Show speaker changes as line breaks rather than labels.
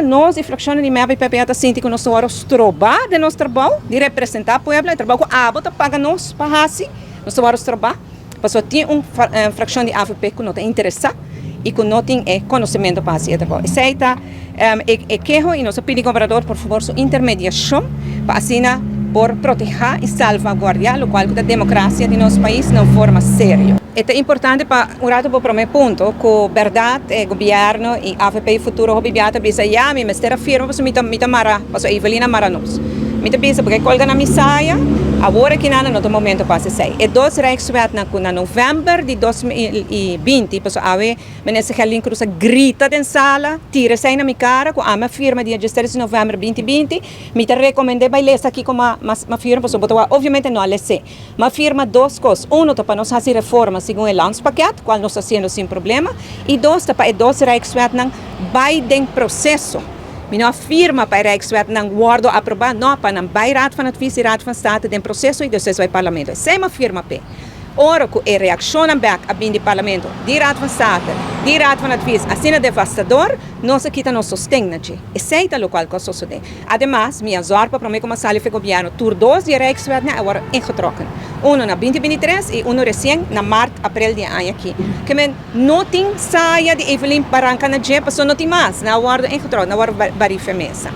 nós e fracção de MEB e PPA sinti que nós somos trabalhar de nosso trabalho, de representar o povo, trabalho com a ABO, paga nós para assim, nós somos trabalhar, porque tem fração de AFP que não tem interesse e que não tem conhecimento para fazer trabalho. Isso aí está, quero e nós pedimos ao governador, por favor, sua intermediação para assim, por proteger e salvaguardar o qual a democracia de nosso país não forma sério. É importante para o rato para o primeiro ponto, que a verdade, o governo e a AFP futuro obrigato a dizer, já, me mestera firma, mas me mara, mas a Evelina mara nos. Me pensa porque colga na missaia, agora que nada no momento passa sei. E dois Rijkswet na novembro de 2020, pues ave, menese Helin Cruz grita den sala, tira sei na minha cara, com a minha firma de agestores de novembro 2020, me te recomendei para ler aqui com uma firma, pues obviamente não ler se. Uma firma duas coisas, para nós fazer reforma segundo o landspaket, qual nós fazendo sem problema, e dois para dois Rijkswet não vai den processo. Minha firma para a Rijkswet não guardo aprovar não para não Bijraad van Advies e Raad van State den processo e depois vai parlamento. Se uma firma pe, ora que a reação back a bem de parlamento, de Raad van State, de Raad van Advies, assim devastador, não se quita não sostém na ti. E sei tal qual que sucede. Además, minha zorpa para mim como sala de governo, tur 2 de Rijkswet não agora ingetrokken. Uno na 2023 e uno recém na março, abril de ano aqui. Que men não tem saia de Evelyn Barranca na jepa, só não tem mais, na guarda ingetrokken, na guarda barifemesa.